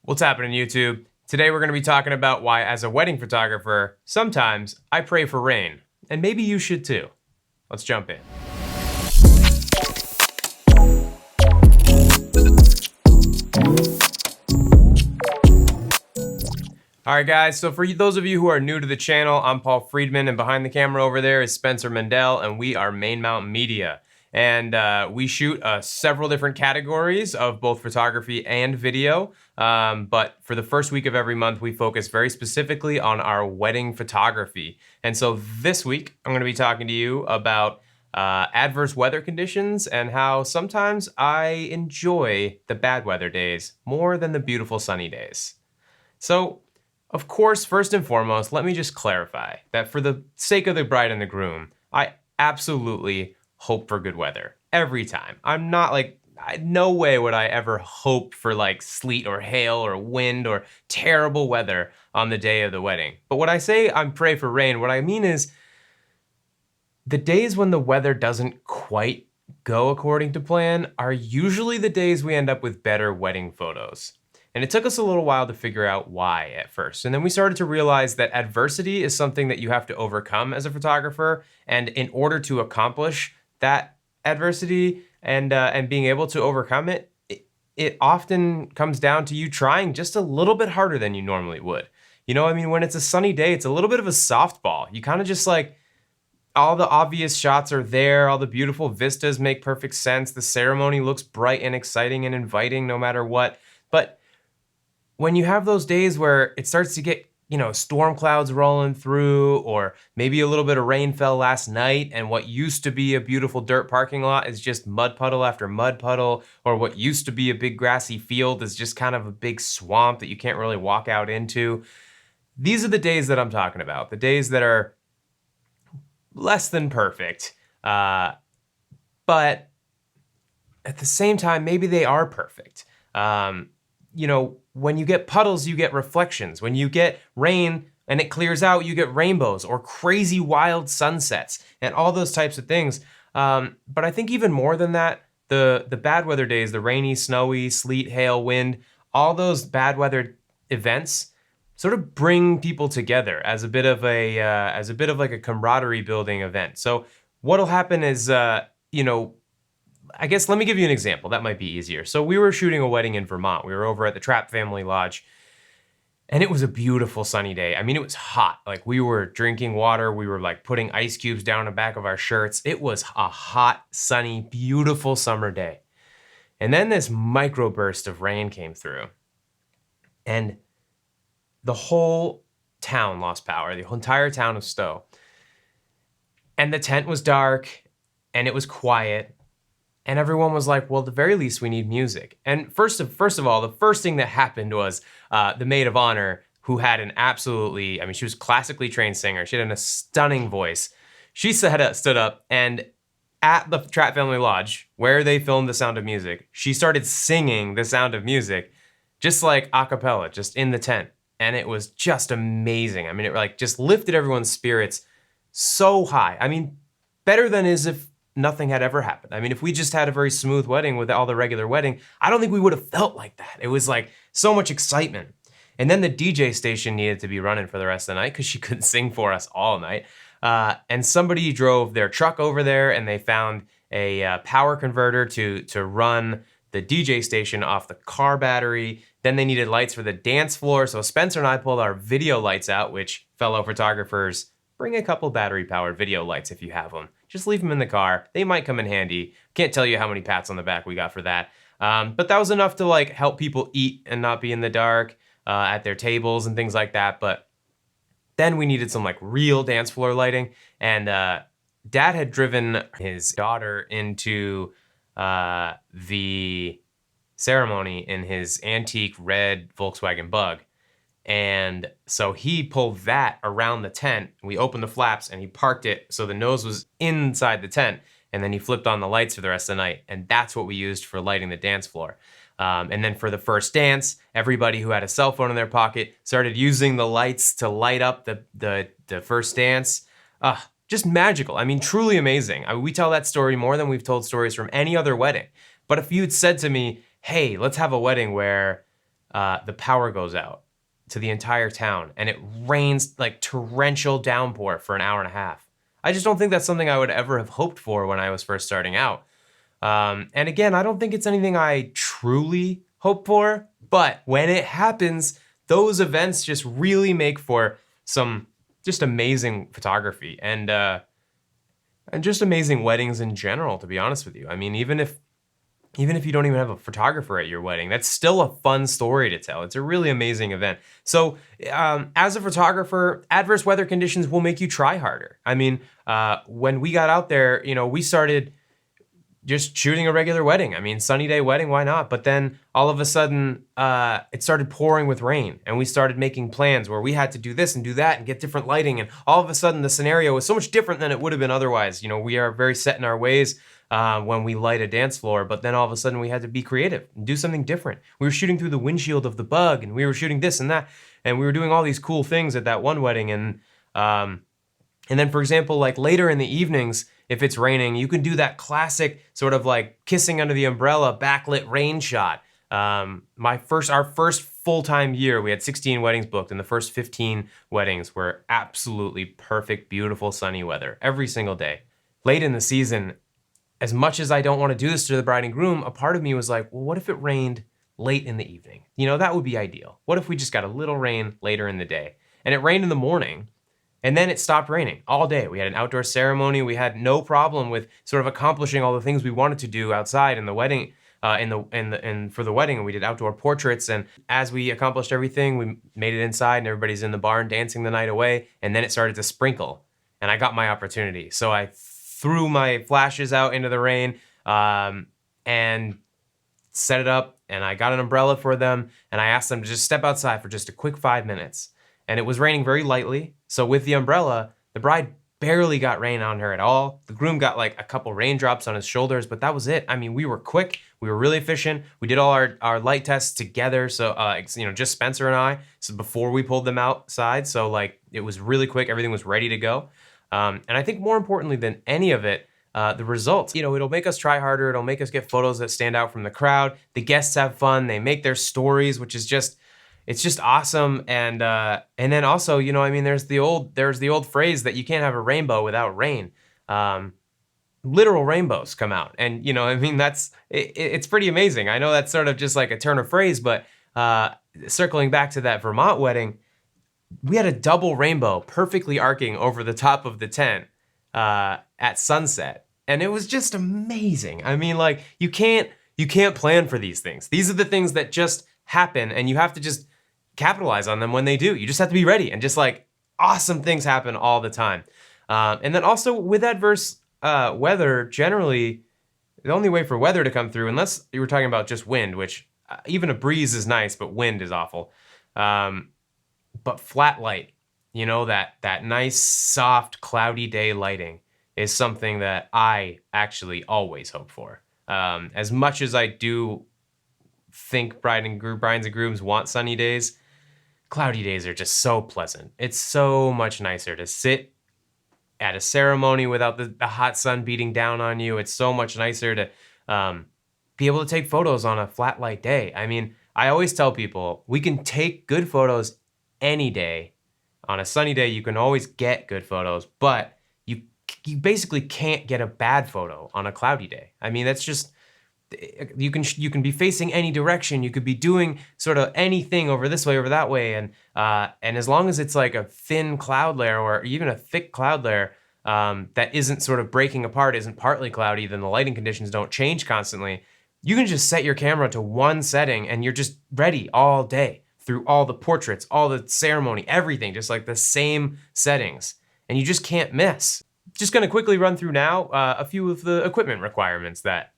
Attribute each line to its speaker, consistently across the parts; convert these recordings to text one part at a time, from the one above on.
Speaker 1: What's happening, YouTube? Today we're going to be talking about why, as a wedding photographer, sometimes I pray for rain. And maybe you should too. Let's jump in. Alright guys, so for those of you who are new to the channel, I'm Paul Friedman, and behind the camera over there is Spencer Mendel, and we are Main Mountain Media. And we shoot several different categories of both photography and video. But for the first week of every month, we focus very specifically on our wedding photography. And so this week, I'm gonna be talking to you about adverse weather conditions and how sometimes I enjoy the bad weather days more than the beautiful sunny days. So, of course, first and foremost, let me just clarify that for the sake of the bride and the groom, I absolutely hope for good weather every time. I'm not like, no way would I ever hope for like sleet or hail or wind or terrible weather on the day of the wedding. But when I say I'm pray for rain, what I mean is the days when the weather doesn't quite go according to plan are usually the days we end up with better wedding photos. And it took us a little while to figure out why at first. And then we started to realize that adversity is something that you have to overcome as a photographer. And in order to accomplish that adversity and being able to overcome it, it often comes down to you trying just a little bit harder than you normally would. You know, I mean, when it's a sunny day, it's a little bit of a softball. You kind of just like, all the obvious shots are there, all the beautiful vistas make perfect sense, the ceremony looks bright and exciting and inviting no matter what. But when you have those days where it starts to get, you know, storm clouds rolling through, or maybe a little bit of rain fell last night and what used to be a beautiful dirt parking lot is just mud puddle after mud puddle, or what used to be a big grassy field is just kind of a big swamp that you can't really walk out into. These are the days that I'm talking about, the days that are less than perfect, but at the same time, maybe they are perfect. You know, when you get puddles, you get reflections. When you get rain and it clears out, you get rainbows or crazy wild sunsets and all those types of things. But I think even more than that, the bad weather days, the rainy, snowy, sleet, hail, wind, all those bad weather events sort of bring people together as a bit of like a camaraderie building event. So what'll happen is, you know, I guess let me give you an example. That might be easier. So we were shooting a wedding in Vermont. We were over at the Trapp Family Lodge, and it was a beautiful sunny day. I mean, it was hot. Like, we were drinking water. We were like putting ice cubes down the back of our shirts. It was a hot, sunny, beautiful summer day. And then this microburst of rain came through, and the whole town lost power, the entire town of Stowe. And the tent was dark, and it was quiet. And everyone was like, well, at the very least, we need music. And first of all, the first thing that happened was the maid of honor, who had an absolutely, I mean, she was a classically trained singer. She had a stunning voice. She stood up, and at the Trapp Family Lodge, where they filmed The Sound of Music, she started singing The Sound of Music, just like a cappella, just in the tent. And it was just amazing. I mean, it like just lifted everyone's spirits so high. I mean, better than as if nothing had ever happened. I mean, if we just had a very smooth wedding with all the regular wedding, I don't think we would have felt like that. It was like so much excitement. And then the DJ station needed to be running for the rest of the night because she couldn't sing for us all night. And somebody drove their truck over there, and they found a power converter to run the DJ station off the car battery. Then they needed lights for the dance floor. So Spencer and I pulled our video lights out, which fellow photographers, bring a couple battery-powered video lights if you have them. Just leave them in the car. They might come in handy. Can't tell you how many pats on the back we got for that. But that was enough to like help people eat and not be in the dark at their tables and things like that. But then we needed some like real dance floor lighting. And Dad had driven his daughter into the ceremony in his antique red Volkswagen Bug. And so he pulled that around the tent. We opened the flaps and he parked it so the nose was inside the tent. And then he flipped on the lights for the rest of the night. And that's what we used for lighting the dance floor. And then for the first dance, everybody who had a cell phone in their pocket started using the lights to light up the first dance. Just magical. I mean, truly amazing. I mean, we tell that story more than we've told stories from any other wedding. But if you'd said to me, hey, let's have a wedding where the power goes out to the entire town and it rains like torrential downpour for an hour and a half. I just don't think that's something I would ever have hoped for when I was first starting out. And again, I don't think it's anything I truly hope for, but when it happens, those events just really make for some just amazing photography and just amazing weddings in general, to be honest with you. I mean, even if you don't even have a photographer at your wedding, that's still a fun story to tell. It's a really amazing event. So as a photographer, adverse weather conditions will make you try harder. I mean, when we got out there, we started just shooting a regular wedding. I mean, sunny day wedding, why not? But then all of a sudden, it started pouring with rain, and we started making plans where we had to do this and do that and get different lighting. And all of a sudden, the scenario was so much different than it would have been otherwise. We are very set in our ways when we light a dance floor, but then all of a sudden we had to be creative and do something different. We were shooting through the windshield of the Bug, and we were shooting this and that, and we were doing all these cool things at that one wedding. And then, for example, like later in the evenings, if it's raining, you can do that classic sort of like kissing under the umbrella backlit rain shot. Our first full-time year, we had 16 weddings booked, and the first 15 weddings were absolutely perfect, beautiful, sunny weather every single day. Late in the season, as much as I don't want to do this to the bride and groom, a part of me was like, well, what if it rained late in the evening? That would be ideal. What if we just got a little rain later in the day? And it rained in the morning, and then it stopped raining all day. We had an outdoor ceremony. We had no problem with sort of accomplishing all the things we wanted to do outside in the wedding, for the wedding. And we did outdoor portraits. And as we accomplished everything, we made it inside, and everybody's in the barn dancing the night away. And then it started to sprinkle, and I got my opportunity. So I threw my flashes out into the rain and set it up, and I got an umbrella for them, and I asked them to just step outside for just a quick 5 minutes. And it was raining very lightly, so with the umbrella, the bride barely got rain on her at all. The groom got like a couple raindrops on his shoulders, but that was it. I mean, we were quick, we were really efficient. We did all our light tests together, so just Spencer and I, so before we pulled them outside, so like it was really quick, everything was ready to go. And I think more importantly than any of it, the results. It'll make us try harder, it'll make us get photos that stand out from the crowd. The guests have fun, they make their stories, which is just, it's just awesome. And then also, there's the old phrase that you can't have a rainbow without rain. Literal rainbows come out, and it's pretty amazing. I know that's sort of just like a turn of phrase, but circling back to that Vermont wedding, we had a double rainbow perfectly arcing over the top of the tent at sunset, and it was just amazing. I mean, like you can't plan for these things. These are the things that just happen, and you have to just capitalize on them when they do. You just have to be ready, and just like awesome things happen all the time. And then also with adverse weather, generally the only way for weather to come through, unless you were talking about just wind, which even a breeze is nice, but wind is awful. But flat light, that nice, soft, cloudy day lighting is something that I actually always hope for. As much as I do think brides and grooms want sunny days, cloudy days are just so pleasant. It's so much nicer to sit at a ceremony without the hot sun beating down on you. It's so much nicer to be able to take photos on a flat light day. I mean, I always tell people, we can take good photos any day. On a sunny day, you can always get good photos, but you basically can't get a bad photo on a cloudy day. I mean, that's just, you can be facing any direction. You could be doing sort of anything over this way, over that way. And as long as it's like a thin cloud layer or even a thick cloud layer that isn't sort of breaking apart, isn't partly cloudy, then the lighting conditions don't change constantly. You can just set your camera to one setting and you're just ready all day through all the portraits, all the ceremony, everything, just like the same settings. And you just can't miss. Just gonna quickly run through now a few of the equipment requirements that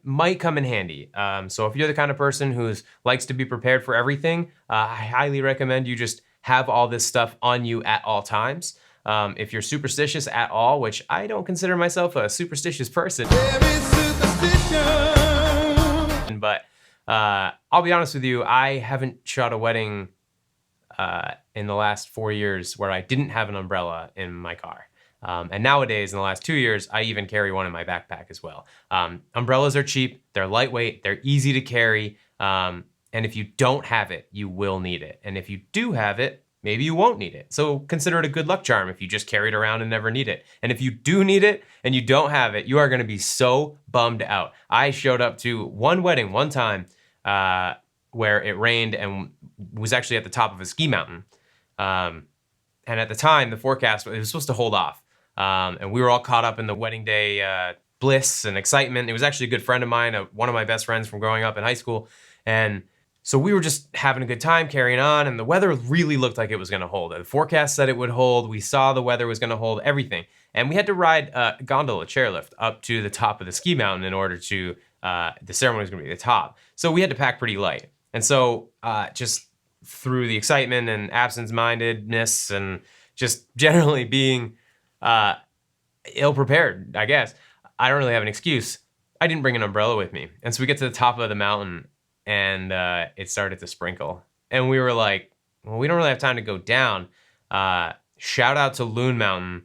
Speaker 1: might come in handy. So if you're the kind of person who likes to be prepared for everything, I highly recommend you just have all this stuff on you at all times. If you're superstitious at all, which I don't consider myself a superstitious person, but I'll be honest with you, I haven't shot a wedding in the last 4 years where I didn't have an umbrella in my car. And nowadays, in the last 2 years, I even carry one in my backpack as well. Umbrellas are cheap, they're lightweight, they're easy to carry, And if you don't have it, you will need it. And if you do have it, maybe you won't need it. So consider it a good luck charm if you just carry it around and never need it. And if you do need it and you don't have it, you are gonna be so bummed out. I showed up to one wedding one time where it rained and was actually at the top of a ski mountain. And at the time, the forecast, it was supposed to hold off. And we were all caught up in the wedding day bliss and excitement. It was actually a good friend of mine, one of my best friends from growing up in high school. And so we were just having a good time, carrying on, and the weather really looked like it was gonna hold. The forecast said it would hold. We saw the weather was gonna hold, everything. And we had to ride a gondola chairlift up to the top of the ski mountain in order to, the ceremony was gonna be at the top. So we had to pack pretty light. And so just through the excitement and absence-mindedness and just generally being ill-prepared, I guess, I don't really have an excuse. I didn't bring an umbrella with me. And so we get to the top of the mountain and it started to sprinkle. And we were like, well, we don't really have time to go down. Shout out to Loon Mountain.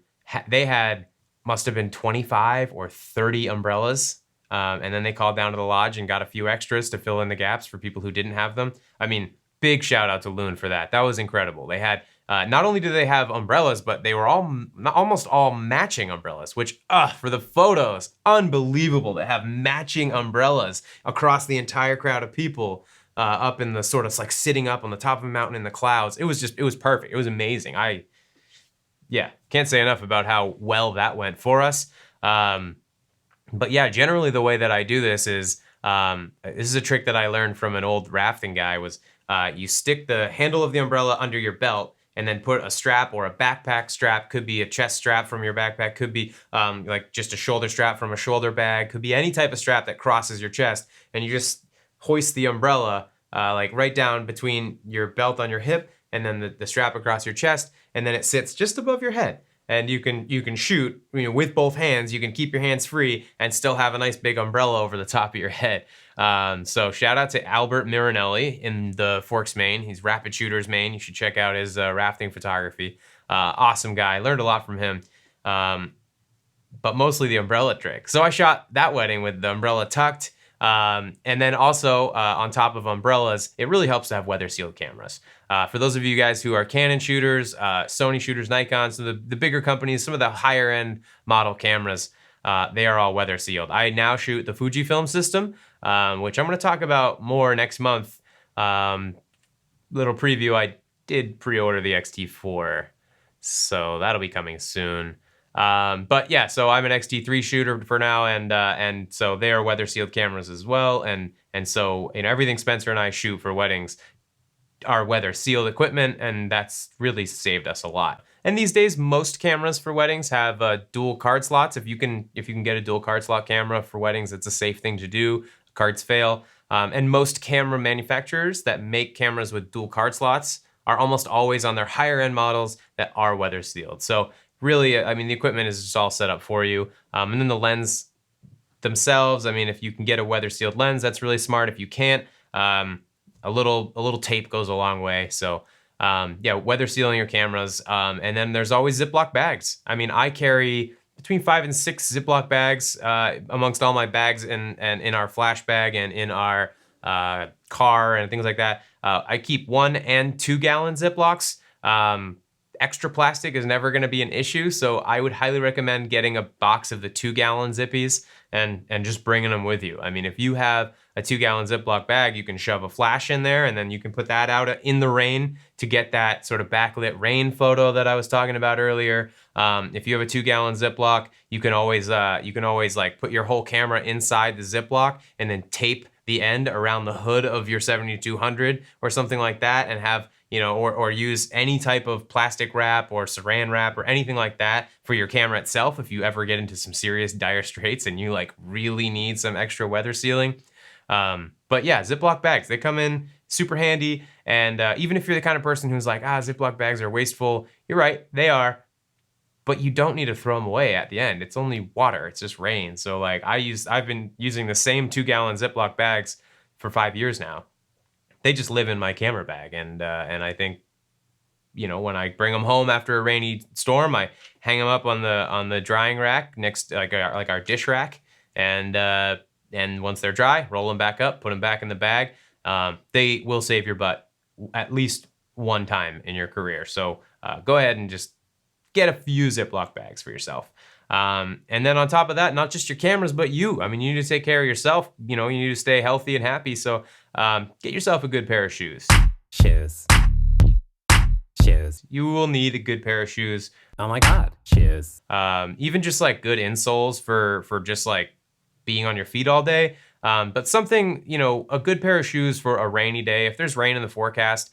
Speaker 1: They had, must have been 25 or 30 umbrellas. And then they called down to the lodge and got a few extras to fill in the gaps for people who didn't have them. I mean, big shout out to Loon for that. That was incredible. They had, not only did they have umbrellas, but they were almost all matching umbrellas, which, for the photos, unbelievable to have matching umbrellas across the entire crowd of people up in the sort of like sitting up on the top of a mountain in the clouds. It was perfect. It was amazing. Can't say enough about how well that went for us. But yeah, generally the way that I do this is a trick that I learned from an old rafting guy was you stick the handle of the umbrella under your belt and then put a strap or a backpack strap, could be a chest strap from your backpack, could be like just a shoulder strap from a shoulder bag, could be any type of strap that crosses your chest, and you just hoist the umbrella like right down between your belt on your hip and then the strap across your chest, and then it sits just above your head. And you can shoot, with both hands. You can keep your hands free and still have a nice big umbrella over the top of your head. So shout out to Albert Miranelli in the Forks, Maine. He's Rapid Shooters, Maine. You should check out his rafting photography. Awesome guy. Learned a lot from him. But mostly the umbrella trick. So I shot that wedding with the umbrella tucked. And then also on top of umbrellas, it really helps to have weather sealed cameras. For those of you guys who are Canon shooters, Sony shooters, Nikon, so the bigger companies, some of the higher end model cameras, they are all weather sealed. I now shoot the Fujifilm system, which I'm going to talk about more next month. Little preview, I did pre-order the X-T4, so that'll be coming soon. But yeah, so I'm an X-T3 shooter for now, and so they are weather sealed cameras as well, and so everything Spencer and I shoot for weddings are weather sealed equipment, and that's really saved us a lot. And these days, most cameras for weddings have dual card slots. If you can get a dual card slot camera for weddings, it's a safe thing to do. Cards fail, and most camera manufacturers that make cameras with dual card slots are almost always on their higher end models that are weather sealed. So really, I mean, the equipment is just all set up for you. And then the lens themselves, I mean, if you can get a weather sealed lens, that's really smart. If you can't, a little tape goes a long way. So yeah, weather sealing your cameras. And then there's always Ziploc bags. I mean, I carry between 5 and 6 Ziploc bags amongst all my bags and in our flash bag and in our car and things like that. I keep 1 and 2 gallon Ziplocs. Extra plastic is never going to be an issue, so I would highly recommend getting a box of the 2 gallon Zippies and just bringing them with you. I mean, if you have a 2 gallon Ziploc bag, you can shove a flash in there and then you can put that out in the rain to get that sort of backlit rain photo that I was talking about earlier. If you have a 2 gallon Ziploc, you can always like put your whole camera inside the Ziploc and then tape the end around the hood of your 7200 or something like that, and have or use any type of plastic wrap or saran wrap or anything like that for your camera itself if you ever get into some serious dire straits and you like really need some extra weather sealing. But yeah, Ziploc bags, they come in super handy. And even if you're the kind of person who's like, Ziploc bags are wasteful, you're right, they are. But you don't need to throw them away at the end. It's only water, it's just rain. So like I've been using the same 2 gallon Ziploc bags for 5 years now. They just live in my camera bag, and I think, when I bring them home after a rainy storm, I hang them up on the drying rack next, like our dish rack, and once they're dry, roll them back up, put them back in the bag, they will save your butt at least one time in your career. So go ahead and just get a few Ziploc bags for yourself. And then on top of that, not just your cameras, but you. I mean, you need to take care of yourself. You know, you need to stay healthy and happy. So get yourself a good pair of shoes.
Speaker 2: Shoes.
Speaker 1: You will need a good pair of shoes.
Speaker 2: Oh my God, shoes.
Speaker 1: Even just like good insoles for just like being on your feet all day. But something, you know, a good pair of shoes for a rainy day. If there's rain in the forecast,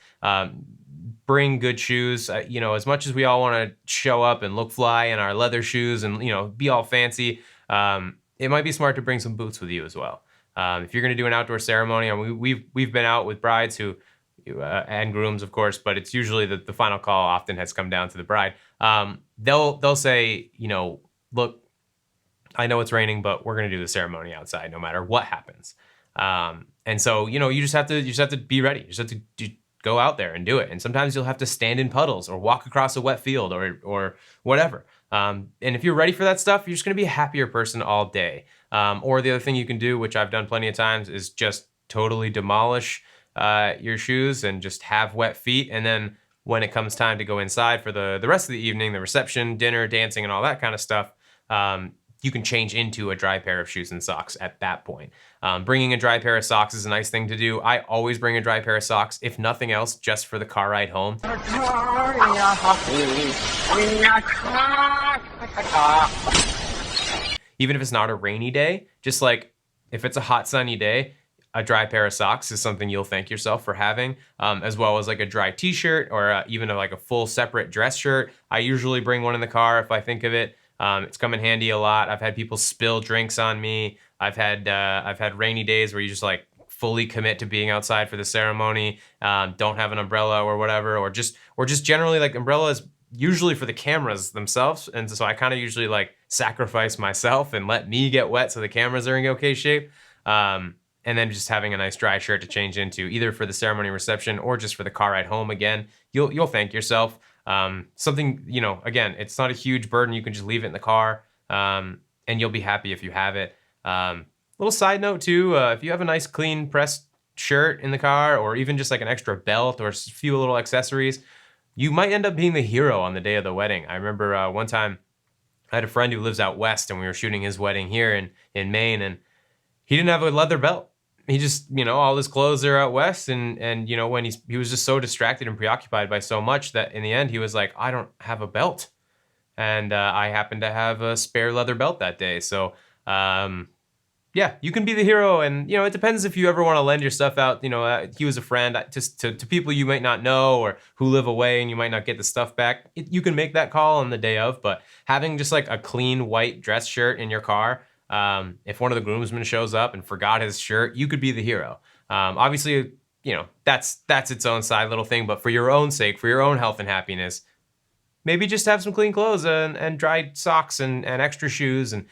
Speaker 1: bring good shoes. You know, as much as we all want to show up and look fly in our leather shoes and, you know, be all fancy, it might be smart to bring some boots with you as well. If you're going to do an outdoor ceremony, and we've been out with brides who, and grooms, of course, but it's usually the final call often has come down to the bride. They'll say, you know, look, I know it's raining, but we're going to do the ceremony outside no matter what happens. And so, you know, you just have to be ready. You just have to go out there and do it. And sometimes you'll have to stand in puddles or walk across a wet field or whatever. And if you're ready for that stuff, you're just going to be a happier person all day. Or the other thing you can do, which I've done plenty of times, is just totally demolish your shoes and just have wet feet. And then when it comes time to go inside for the rest of the evening, the reception, dinner, dancing, and all that kind of stuff, you can change into a dry pair of shoes and socks at that point. Bringing a dry pair of socks is a nice thing to do. I always bring a dry pair of socks, if nothing else, just for the car ride home. Even if it's not a rainy day, just like if it's a hot sunny day, a dry pair of socks is something you'll thank yourself for having, as well as like a dry t-shirt or even like a full separate dress shirt. I usually bring one in the car if I think of it. It's come in handy a lot. I've had people spill drinks on me. I've had rainy days where you just like fully commit to being outside for the ceremony, don't have an umbrella or whatever, or just generally like umbrellas usually for the cameras themselves. And so I kind of usually like sacrifice myself and let me get wet so the cameras are in okay shape. And then just having a nice dry shirt to change into either for the ceremony reception or just for the car ride home. Again, you'll thank yourself. Something, you know, again, it's not a huge burden. You can just leave it in the car, and you'll be happy if you have it. Little side note too, if you have a nice clean pressed shirt in the car, or even just like an extra belt or a few little accessories, you might end up being the hero on the day of the wedding. I remember one time I had a friend who lives out west and we were shooting his wedding here in Maine, and he didn't have a leather belt. He just, you know, all his clothes are out west, and you know, when he was just so distracted and preoccupied by so much that in the end he was like, I don't have a belt. And I happened to have a spare leather belt that day. So yeah, you can be the hero, and you know, it depends if you ever want to lend your stuff out. You know, he was a friend just to people you might not know or who live away and you might not get the stuff back. You can make that call on the day of, but having just like a clean white dress shirt in your car, if one of the groomsmen shows up and forgot his shirt, you could be the hero. Obviously, you know, that's its own side little thing, but for your own sake, for your own health and happiness, maybe just have some clean clothes and dried socks and extra shoes, and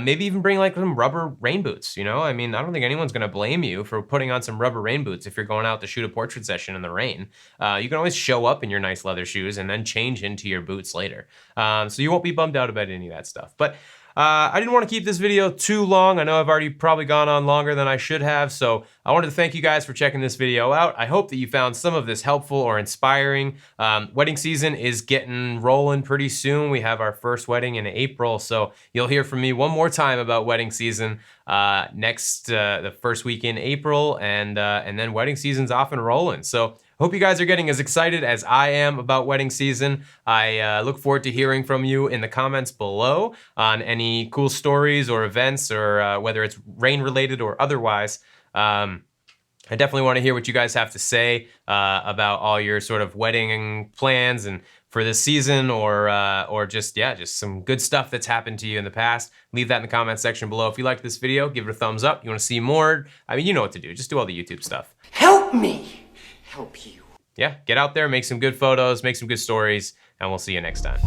Speaker 1: maybe even bring like some rubber rain boots, you know? I mean, I don't think anyone's gonna blame you for putting on some rubber rain boots if you're going out to shoot a portrait session in the rain. You can always show up in your nice leather shoes and then change into your boots later. So you won't be bummed out about any of that stuff. But I didn't want to keep this video too long. I know I've already probably gone on longer than I should have, so I wanted to thank you guys for checking this video out. I hope that you found some of this helpful or inspiring. Wedding season is getting rolling pretty soon. We have our first wedding in April, so you'll hear from me one more time about wedding season the first week in April, and then wedding season's off and rolling. So hope you guys are getting as excited as I am about wedding season. I look forward to hearing from you in the comments below on any cool stories or events, or whether it's rain related or otherwise. I definitely want to hear what you guys have to say about all your sort of wedding plans and for this season, or just some good stuff that's happened to you in the past. Leave that in the comments section below. If you liked this video, give it a thumbs up. You want to see more? I mean, you know what to do. Just do all the YouTube stuff.
Speaker 2: Help me help you.
Speaker 1: Yeah, get out there, make some good photos, make some good stories, and we'll see you next time.